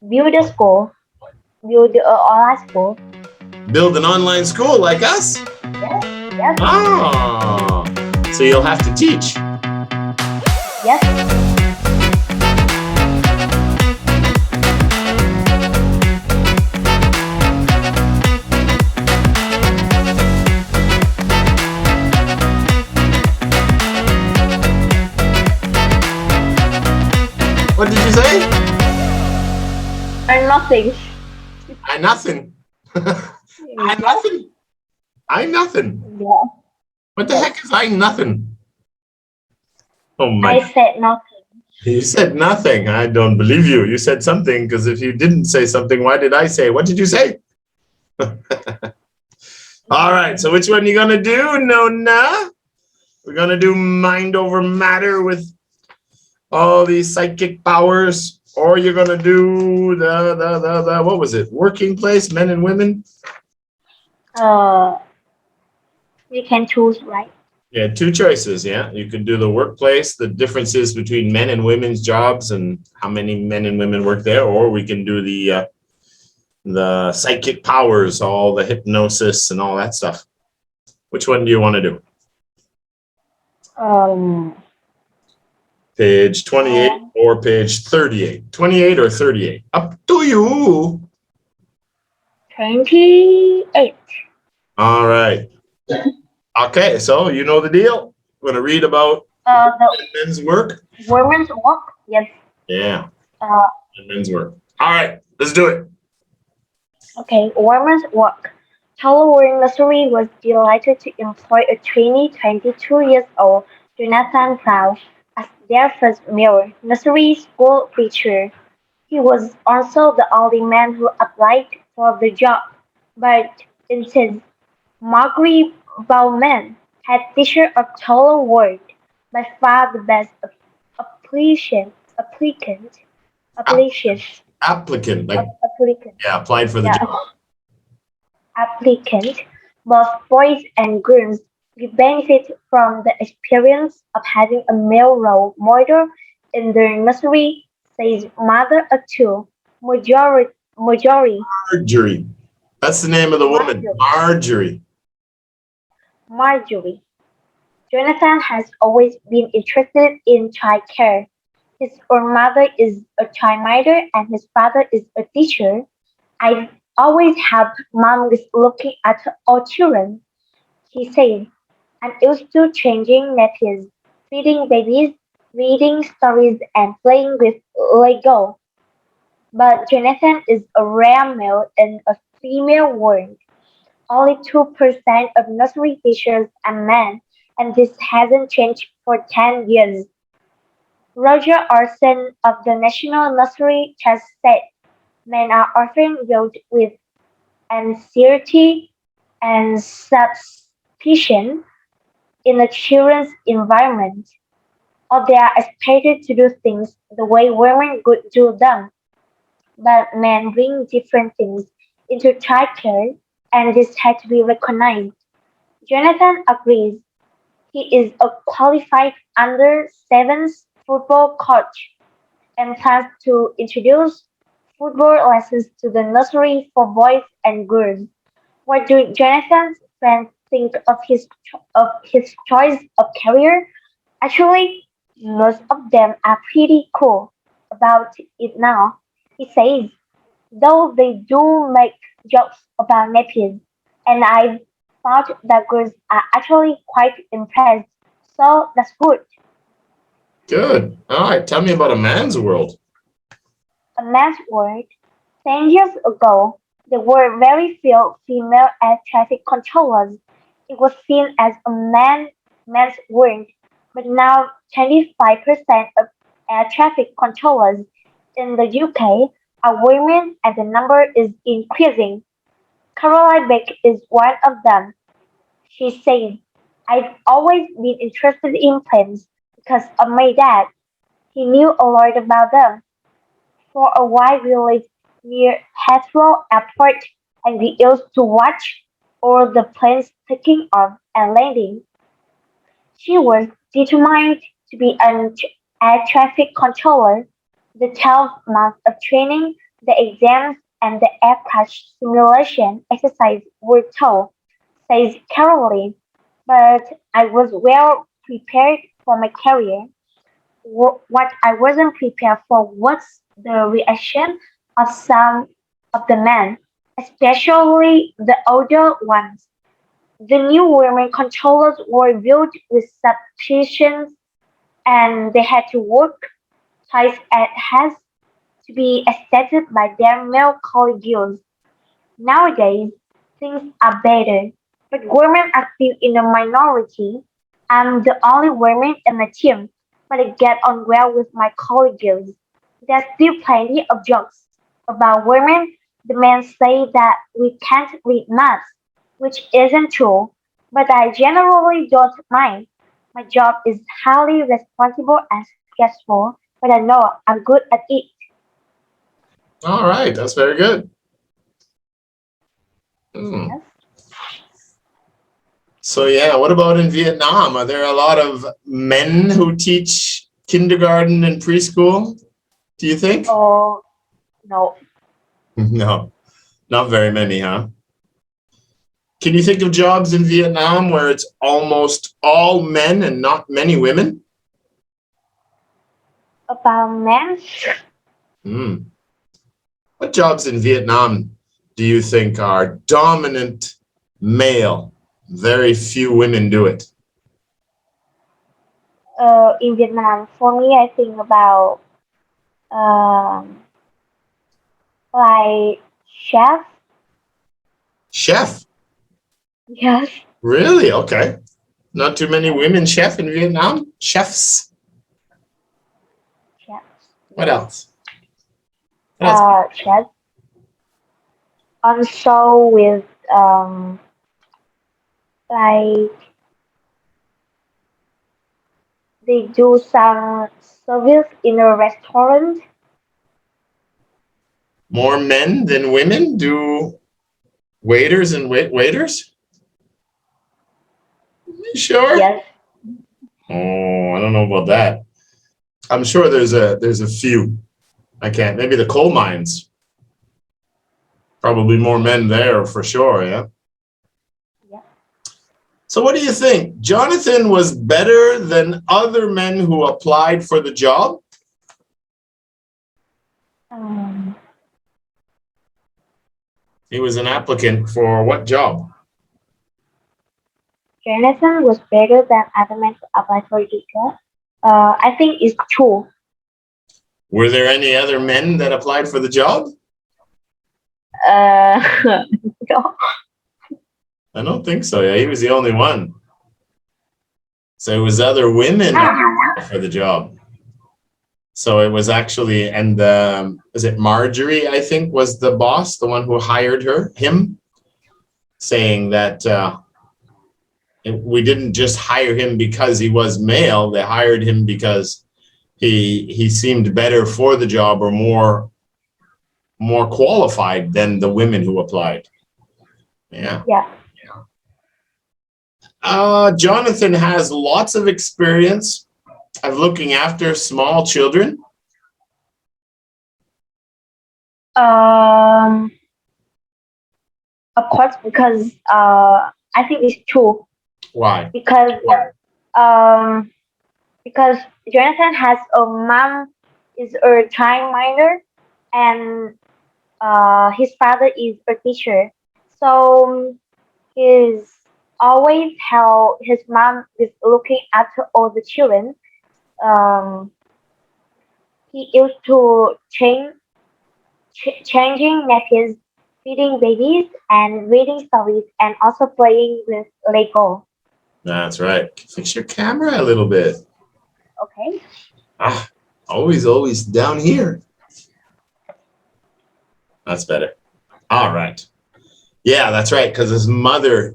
Build a school. Build an online school. Build an online school like us? Yes. Ah, so you'll have to teach. Yes. What did you say? Nothing. I nothing. I nothing. I nothing. Yeah. What the heck is I nothing? Oh my. I said nothing. You said nothing. I don't believe you. You said something, because if you didn't say something, why did I say? What did you say? All right. So which one are you going to do, Nona? We're going to do mind over matter with all these psychic powers, or you're going to do the what was it? Working place, men and women? You can choose, right? Yeah, two choices. Yeah, you could do the workplace, the differences between men and women's jobs and how many men and women work there, or we can do the psychic powers, all the hypnosis and all that stuff. Which one do you want to do? Page 28 or page 38? 28 or 38? Up to you. 28. All right. Okay, so you know the deal. We're going to read about The men's work. women's work. Yes. Yeah. Men's work. All right, let's do it. Okay, women's work. Challenge Nursery was delighted to employ a trainee 22 years old, Jonathan Brown, as their first male nursery school teacher. He was also the only man who applied for the job, but instead, Margaret Bowman, head teacher of Total World, by far the best applicant, Applicant, like applicant. yeah, applied for the job. Applicant, both boys and girls, will benefit from the experience of having a male role model in their nursery, says mother of two, Marjorie. That's the name of the woman. Marjorie. Jonathan has always been interested in childcare. His own mother is a childminder and his father is a teacher. I've always helped mom with looking after all children, he said. I'm used to changing nappies, feeding babies, reading stories, and playing with Lego. But Jonathan is a rare male in a female world. Only 2% of nursery teachers are men, and this hasn't changed for 10 years. Roger Orson of the National Nursery Trust said, men are often viewed with anxiety and suspicion in a children's environment, or they are expected to do things the way women would do them. But men bring different things into childcare, and this had to be recognized. Jonathan agrees. He is a qualified under-sevens football coach and plans to introduce football lessons to the nursery for boys and girls. What do Jonathan's friends think of his choice of career? Actually, most of them are pretty cool about it now. He says, though they do make jokes about nappies, and I thought that girls are actually quite impressed. So that's good. Good. All right. Tell me about a man's world. A man's world. 10 years ago, there were very few female air traffic controllers. It was seen as a man's world, but now 25% of air traffic controllers in the UK are women and the number is increasing. Caroline Beck is one of them. She said, I've always been interested in planes because of my dad. He knew a lot about them. For a while we lived near Heathrow Airport and we used to watch all the planes taking off and landing. She was determined to be an air traffic controller. The 12 months of training The exams and the air crash simulation exercise were tough, says Caroline, but I was well prepared for my career. What I wasn't prepared for was the reaction of some of the men, especially the older ones. The new women controllers were built with suspicions and they had to work twice as hard to be accepted by their male colleagues. Nowadays, things are better, but women are still in a minority. I'm the only woman in the team, but I get on well with my colleagues. There's still plenty of jokes about women. The men say that we can't read maths, which isn't true, but I generally don't mind. My job is highly responsible and stressful, but I know I'm good at it. All right, that's very good. Hmm. Yes. So yeah, what about in Vietnam? Are there a lot of men who teach kindergarten and preschool? Do you think? Oh, no. No, not very many, huh? Can you think of jobs in Vietnam where it's almost all men and not many women? About men? Hmm. What jobs in Vietnam do you think are dominant male? Very few women do it. In Vietnam, for me, I think about um, like chef. Chef? Yes, Really? Okay. Not too many women chef in Vietnam? Chefs? chef. What Yes. else? What else? Chef. Also with like they do some service in a restaurant. More men than women do waiters and waiters? You sure? Yes. Oh, I don't know about that. I'm sure there's a few. I can't. Maybe the coal mines. Probably more men there for sure, yeah. Yeah. So what do you think? Jonathan was better than other men who applied for the job? Um, He was an applicant for what job? Jonathan was better than other men to apply for the job. I think it's true. Were there any other men that applied for the job? No. I don't think so. Yeah, he was the only one. So it was other women who applied for the job. So it was actually, and is it Marjorie, I think, was the boss, the one who hired him, saying that we didn't just hire him because he was male. They hired him because he seemed better for the job or more qualified than the women who applied. Yeah. Yeah. Jonathan has lots of experience of looking after small children. Of course, because I think it's true. Why? Because Jonathan has a mom is a childminder and his father is a teacher. So he's always help his mom with looking after all the children. Um, he used to changing napkins, feeding babies, and reading stories, and also playing with Lego. That's right. Fix your camera a little bit. Okay. Always down here. That's better. All right. Yeah, that's right. Because his mother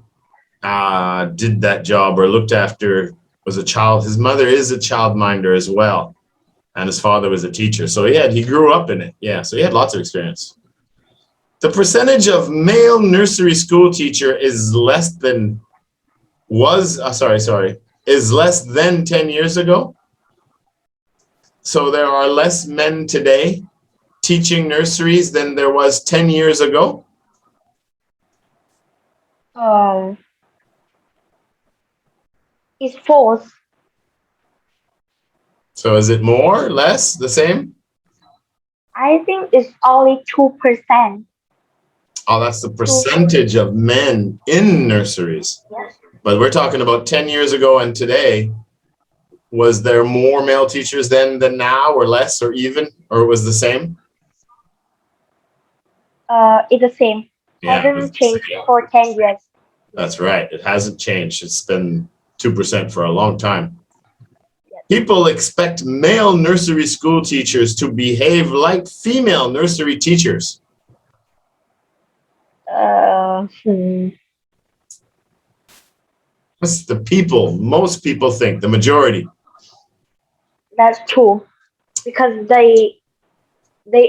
did that job or looked after, was a child. His mother is a childminder as well. And his father was a teacher. So he grew up in it. Yeah, so he had lots of experience. The percentage of male nursery school teacher is less than, is less than 10 years ago. So there are less men today teaching nurseries than there was 10 years ago? It's false. So is it more, less, the same? I think it's only 2%. Oh, that's the percentage of men in nurseries. Yes. But we're talking about 10 years ago and today. Was there more male teachers then than now, or less, or even, or it was the same? It's the same. Yeah, Hasn't changed for 10 years. that's right. It hasn't changed. It's been 2% for a long time. People expect male nursery school teachers to behave like female nursery teachers. That's the people. Most people think, the majority. That's true, because they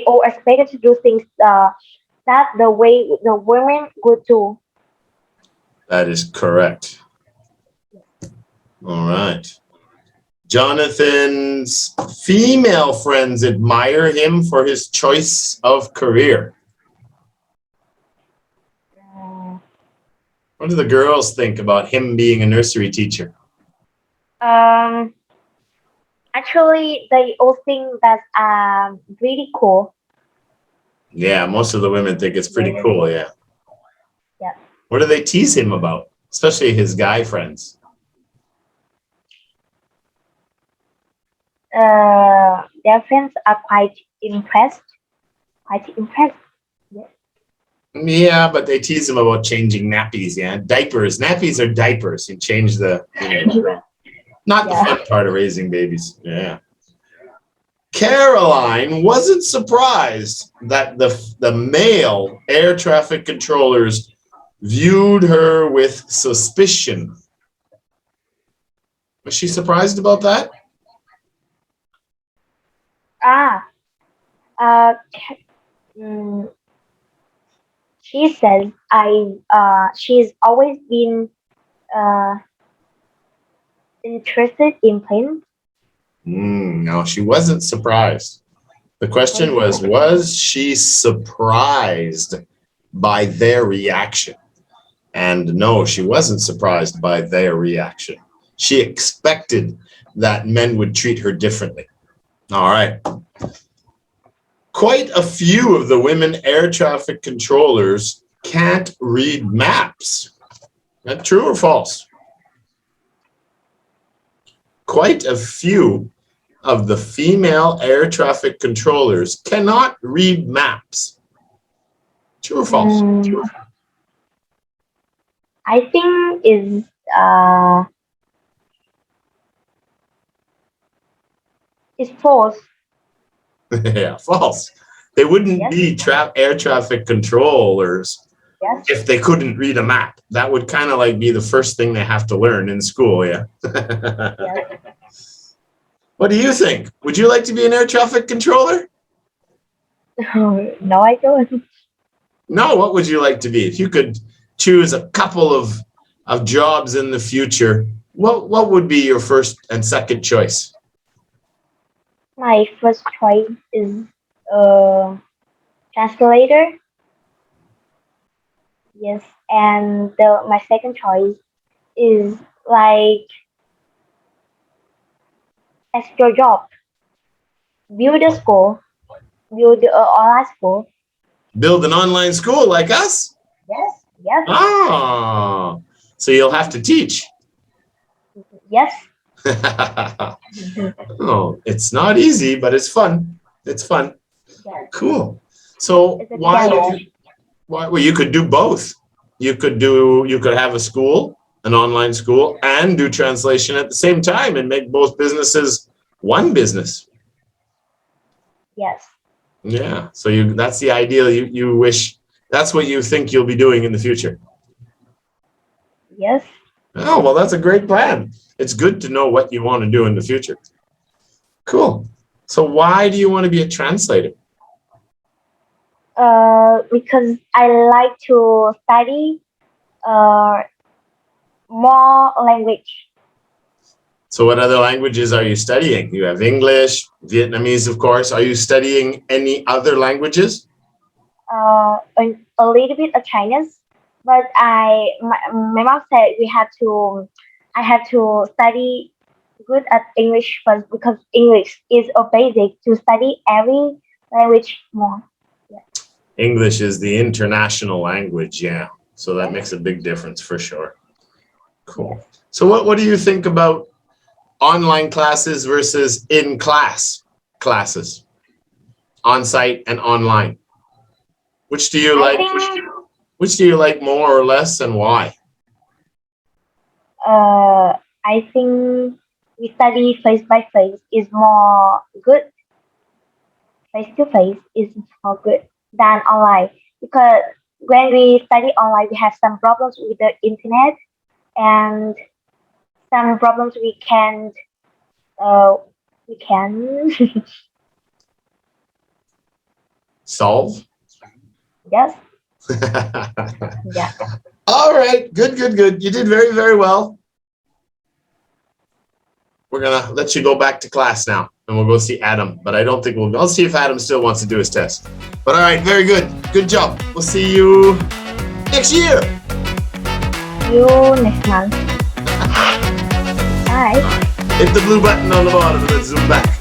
all expected to do things that the way the women would do. That is correct. All right. Jonathan's female friends admire him for his choice of career. What do the girls think about him being a nursery teacher? Actually, they all think that's really cool. Yeah, most of the women think it's pretty cool, yeah. Yeah. What do they tease him about, especially his guy friends? Their friends are quite impressed. Yeah, but they tease him about changing nappies, yeah. Diapers. Nappies are diapers. You change the, not the fun part of raising babies. Yeah. Caroline wasn't surprised that the male air traffic controllers viewed her with suspicion. Was she surprised about that? She says she's always been interested in planes. No, she wasn't surprised. The question was she surprised by their reaction? And no, she wasn't surprised by their reaction. She expected that men would treat her differently. All right. Quite a few of the women air traffic controllers can't read maps. Is that true or false? Quite a few of the female air traffic controllers cannot read maps. True or false? I think it's false. Yeah, false. They wouldn't be air traffic controllers if they couldn't read a map. That would kind of like be the first thing they have to learn in school, yeah? What do you think? Would you like to be an air traffic controller? No, I don't. No, what would you like to be? If you could choose a couple of jobs in the future, what would be your first and second choice? My first choice is translator. Yes, and my second choice is like extra job. Build a school. Build an online school. Build an online school like us? Yes. Oh, so you'll have to teach. Yes. Oh, it's not easy, but it's fun. It's fun. Yes. Cool. So well, you could do both. You could have a school, an online school, and do translation at the same time and make both businesses one business. Yes. Yeah. So that's the ideal you wish, that's what you think you'll be doing in the future. Yes. Oh, well, that's a great plan. It's good to know what you want to do in the future. Cool. So why do you want to be a translator? Because I like to study more language. So what other languages are you studying? You have English, Vietnamese, of course. Are you studying any other languages? A little bit of Chinese, but my mom said I have to study good at English first because English is a basic to study every language more. English is the international language, yeah. So that makes a big difference for sure. Cool. So what do you think about online classes versus in-class classes? On-site and online. Which do you like? Which do you like more or less, and why? I think we study face by face is more good. Face to face is more good than online because when we study online, we have some problems with the internet and some problems we can Solve? yes. Yeah. All right, good. You did very, very well. We're gonna let you go back to class now, and we'll go see Adam. But I don't think I'll see if Adam still wants to do his test. But all right, very good. Good job. We'll see you next year. See you next month. Bye. Hit the blue button on the bottom and then zoom back.